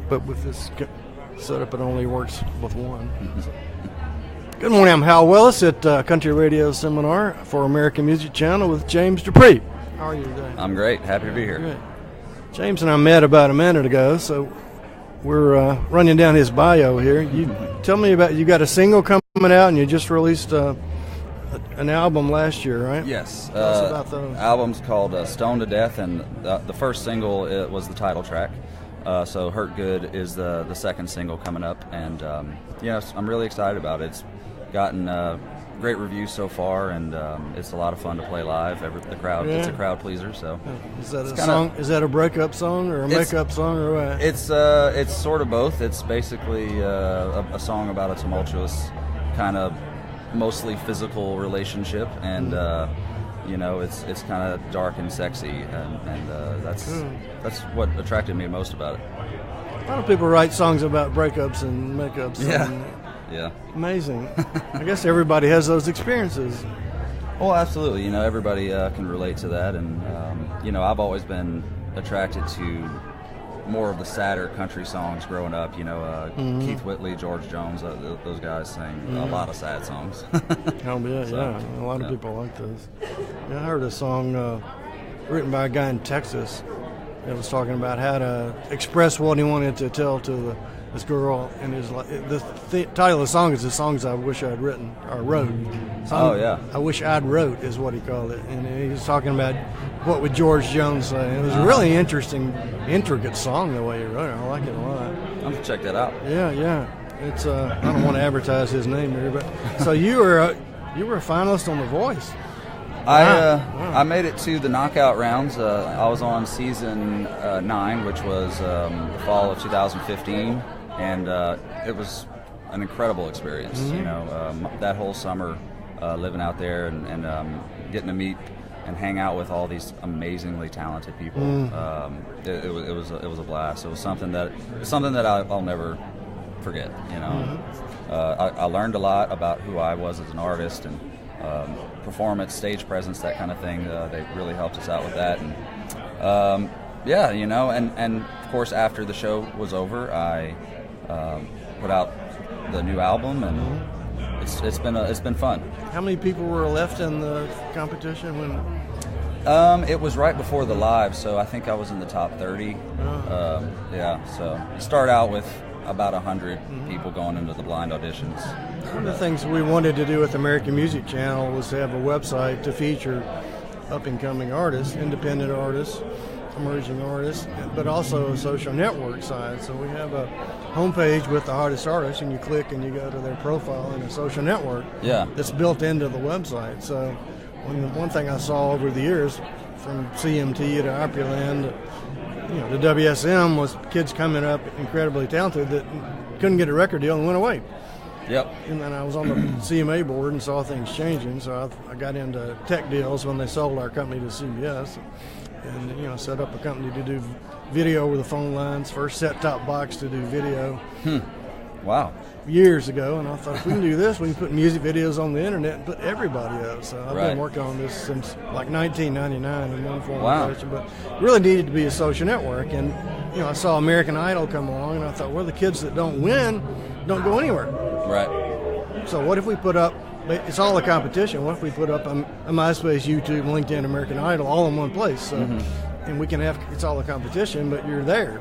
but with this setup, it only works with one. Good morning, I'm Hal Willis at Country Radio Seminar for American Music Channel with James Dupre. How are you today? I'm great. Happy to be here. Good. James and I met about a minute ago, so we're running down his bio here. You tell me about, you got a single coming out and you just released an album last year, right? Yes. Tell us about those. Album's called Stone to Death, and the first single was the title track. So Hurt Good is the second single coming up, and I'm really excited about it. It's gotten great reviews so far, and it's a lot of fun to play live. The crowd, it's a crowd pleaser. So is that a song? Is that a breakup song or a makeup song or what? It's sort of both. It's basically a song about a tumultuous kind of mostly physical relationship, and it's kind of dark and sexy, and that's what attracted me most about it. A lot of people write songs about breakups and makeups. Yeah. Amazing. I guess everybody has those experiences. Oh, absolutely. Everybody can relate to that, and I've always been attracted to more of the sadder country songs growing up. Keith Whitley, George Jones, those guys sing a lot of sad songs. Oh yeah, a lot of people like those. Yeah, I heard a song written by a guy in Texas that was talking about how to express what he wanted to tell to this girl, and the title of the song is "The Songs I Wish I'd Written or Wrote." I wish I'd wrote is what he called it, and he was talking about what would George Jones say. It was a really interesting, intricate song the way he wrote it. I like it a lot. I'm gonna check that out. Yeah. It's I don't want to advertise his name here, but so you were a finalist on The Voice. I made it to the knockout rounds. I was on season 9, which was the fall of 2015, and it was an incredible experience. That whole summer living out there and getting to meet and hang out with all these amazingly talented people. It was a blast. It was something that I'll never forget. I learned a lot about who I was as an artist, and performance, stage presence, that kind of thing. They really helped us out with that, and and of course after the show was over, I put out the new album, and it's been fun. How many people were left in the competition when? It was right before the live, so I think I was in the top 30. So you start out with about 100 people going into the blind auditions. One of the things we wanted to do with American Music Channel was to have a website to feature up-and-coming artists, independent artists, emerging artists, but also a social network side. So we have a homepage with the hottest artists, and you click and you go to their profile in a social network that's built into the website. So one thing I saw over the years, from CMT to Opryland, the WSM, was kids coming up incredibly talented that couldn't get a record deal and went away. Yep. And then I was on the CMA board and saw things changing, so I got into tech deals when they sold our company to CBS, and set up a company to do video over the phone lines. First set-top box to do video. Wow. Years ago, and I thought, if we can do this, we can put music videos on the internet and put everybody up. So I've been working on this since like 1999 in one form or fashion, but really needed to be a social network. And I saw American Idol come along, and I thought, well, the kids that don't win don't go anywhere. Right. So what if we put up? It's all a competition. What if we put up a MySpace, YouTube, LinkedIn, American Idol all in one place? So, and we can have, it's all a competition, but you're there.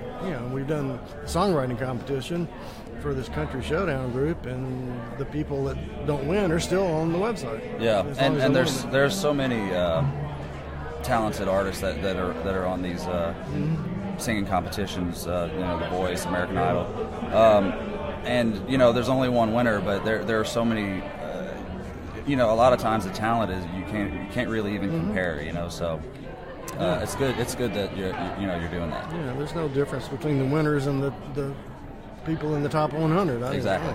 We've done a songwriting competition for this Country Showdown group, and the people that don't win are still on the website. Yeah, and there's so many talented artists that are on these singing competitions. The Voice, American Idol, and there's only one winner, but there are so many. A lot of times the talent is you can't really even compare. So it's good. It's good that you're doing that. Yeah, there's no difference between the winners and the people in the top 100. Exactly.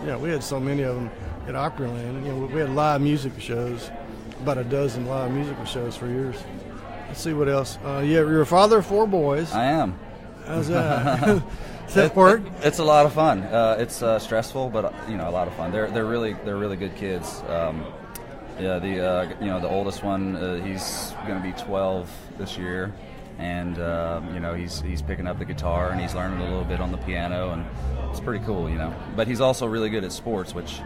Yeah, we had so many of them at Opryland. We had live music shows, about a dozen live musical shows for years. Let's see what else. You're a father of 4 boys. I am. How's that? Does that work? It's a lot of fun. It's stressful, but a lot of fun. They're really good kids. The oldest one, he's going to be 12 this year. and he's picking up the guitar and he's learning a little bit on the piano, and it's pretty cool, But he's also really good at sports, which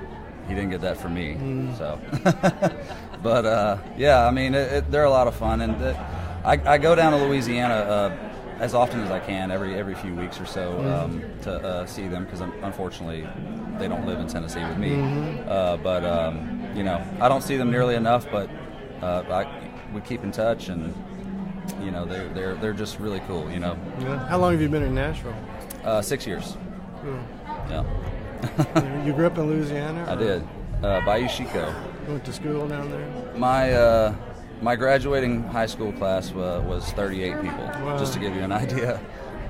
he didn't get that from me. So, but they're a lot of fun, and I go down to Louisiana as often as I can, every few weeks or so, to see them, because unfortunately they don't live in Tennessee with me. I don't see them nearly enough, but we keep in touch, and they're just really cool. Yeah. How long have you been in Nashville? 6 years. Cool. Yeah. You grew up in Louisiana? I did. Bayou Chico. You went to school down there? My graduating high school class was 38 people, just to give you an idea.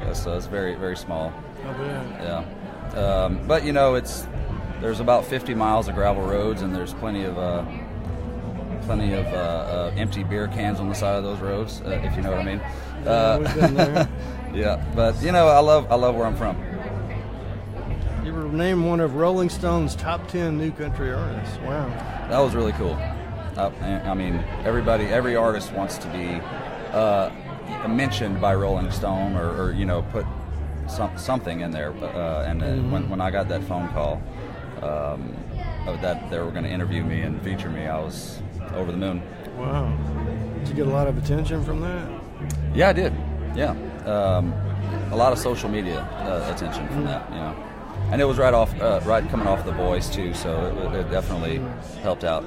Yeah, so it's very, very small. I bet. Yeah. But there's about 50 miles of gravel roads, and there's plenty of empty beer cans on the side of those roads, if you know what I mean. We've been there. Yeah, but I love where I'm from. You were named one of Rolling Stone's top 10 new country artists. Wow. That was really cool. Every artist wants to be mentioned by Rolling Stone, or put something in there. When I got that phone call that they were going to interview me and feature me, I was over the moon. Wow. Did you get a lot of attention from that? Yeah, I did. Yeah. A lot of social media attention from that, And it was right coming off The Voice, too, so it definitely helped out.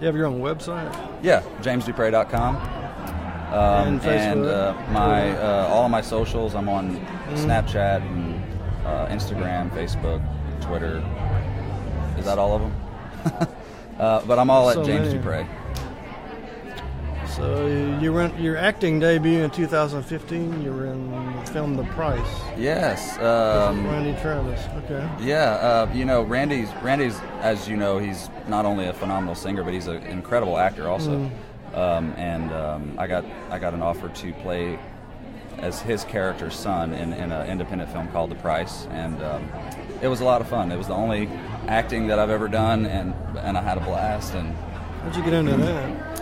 You have your own website? Yeah, jamesdupre.com. And Facebook? And all of my socials, I'm on Snapchat and Instagram, Facebook, Twitter. Is that all of them? But I'm all at James Dupre. So you went your acting debut in 2015. You were in the film The Price. Yes. Randy Travis. Okay. Yeah. Randy's, as you know, he's not only a phenomenal singer, but he's an incredible actor also. I got an offer to play as his character's son in an independent film called The Price, and it was a lot of fun. It was the only acting that I've ever done, and I had a blast. And how'd you get into that?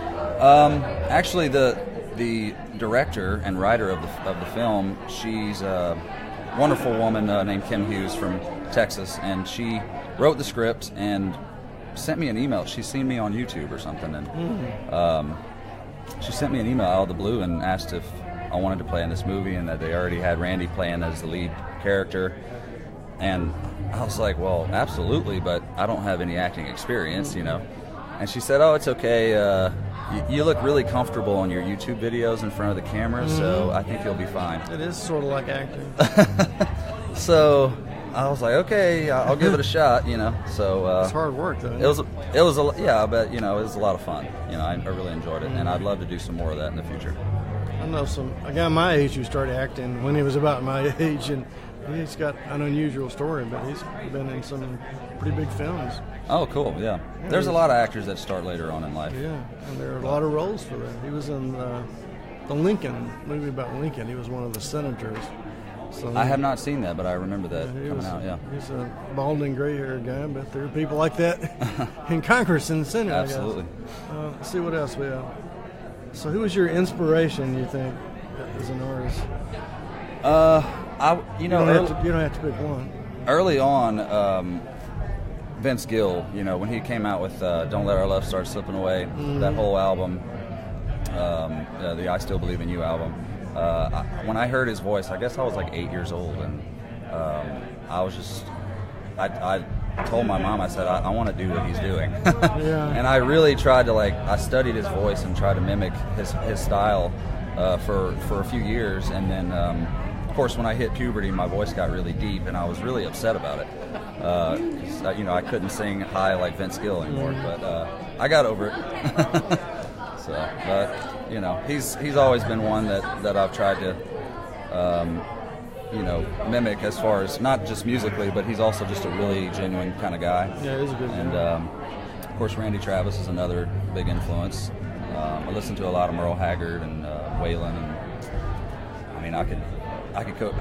Actually, the director and writer of the film, she's a wonderful woman named Kim Hughes from Texas, and she wrote the script and sent me an email. She's seen me on YouTube or something, and she sent me an email out of the blue and asked if I wanted to play in this movie, and that they already had Randy playing as the lead character. And I was like, well, absolutely, but I don't have any acting experience, And she said, oh, it's okay. You look really comfortable on your YouTube videos in front of the camera, so I think you'll be fine. It is sort of like acting. So I was like, okay, I'll give it a shot, So it's hard work, though. It was but it was a lot of fun. I really enjoyed it, and I'd love to do some more of that in the future. I know a guy my age who started acting when he was about my age, and he's got an unusual story, but he's been in some pretty big films. Oh, cool, yeah. There's a lot of actors that start later on in life. Yeah, and there are a lot of roles for that. He was in the Lincoln movie about Lincoln. He was one of the senators. So I have not seen that, but I remember that coming out, yeah. He's a balding, gray-haired guy, but there are people like that in Congress and the Senate, Absolutely. I guess. Let's see what else we have. So who was your inspiration, you think, as an artist? You don't have to pick one. Early on, Vince Gill, when he came out with Don't Let Our Love Start Slipping Away, that whole album, the I Still Believe in You album, when I heard his voice, I guess I was like 8 years old, and I told my mom, I said, I want to do what he's doing. Yeah. And I really tried to, I studied his voice and tried to mimic his style for a few years, and then of course, when I hit puberty, my voice got really deep, and I was really upset about it. 'Cause, I couldn't sing high like Vince Gill anymore, but I got over it. He's always been one that I've tried to, mimic as far as not just musically, but he's also just a really genuine kind of guy. Yeah, he's a good guy. And of course, Randy Travis is another big influence. I listen to a lot of Merle Haggard and Waylon, and I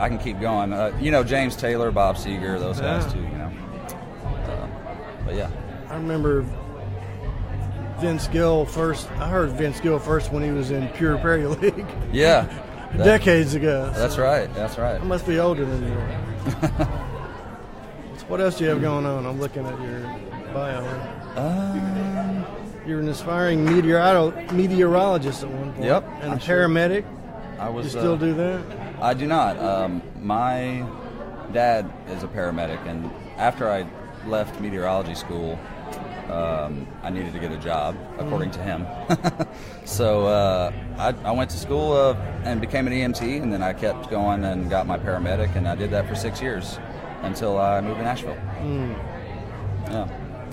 can keep going. James Taylor, Bob Seger, those guys too. But yeah. I remember Vince Gill first. I heard Vince Gill first when he was in Pure Prairie League. Yeah. Decades ago. That's right. That's right. I must be older than you. So what else do you have going on? I'm looking at your bio. You're an aspiring meteorologist at one point. Yep. And a paramedic. I was. You still do that? I do not. My dad is a paramedic, and after I left meteorology school, I needed to get a job, according to him. So I went to school and became an EMT, and then I kept going and got my paramedic, and I did that for 6 years until I moved to Nashville. Yeah,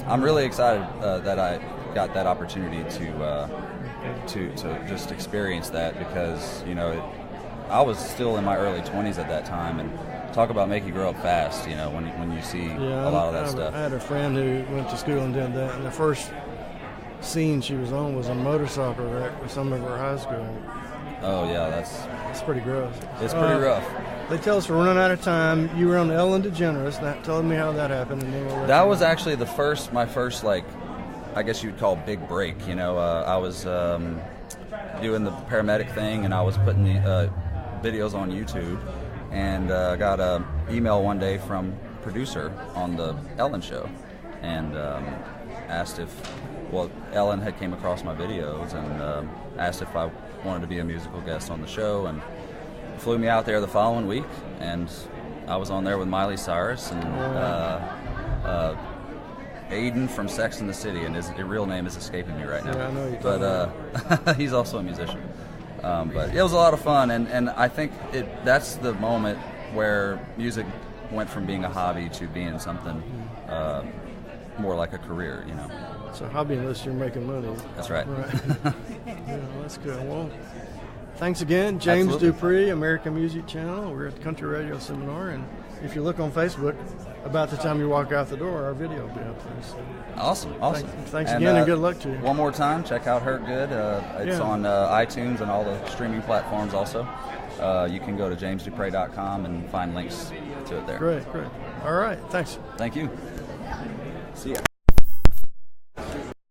I'm really excited that I got that opportunity to just experience that, because I was still in my early 20s at that time, and talk about make you grow up fast, when you see a lot of that stuff. I had a friend who went to school and did that, and the first scene she was on was a motorcycle wreck with some of her high school. Oh yeah, that's pretty gross. It's pretty rough. They tell us we're running out of time. You were on Ellen DeGeneres. That told me how that happened. And then that was actually my first I guess you'd call big break. I was doing the paramedic thing, and I was putting the videos on YouTube, and got an email one day from producer on the Ellen show, and asked Ellen had came across my videos and asked if I wanted to be a musical guest on the show, and flew me out there the following week, and I was on there with Miley Cyrus and Aiden from Sex and the City, and his real name is escaping me right now. Yeah, I know you. But he's also a musician. But it was a lot of fun, and I think that's the moment where music went from being a hobby to being something more like a career, It's a hobby unless you're making money. That's right. Yeah, that's good. Well, thanks again. James Dupre, American Music Channel. We're at the Country Radio Seminar, and if you look on Facebook, about the time you walk out the door, our video will be up there. So. Awesome. Thanks again, and good luck to you. One more time, check out Hurt Good. It's on iTunes and all the streaming platforms also. You can go to jamesdupre.com and find links to it there. Great. All right, thanks. Thank you. See ya.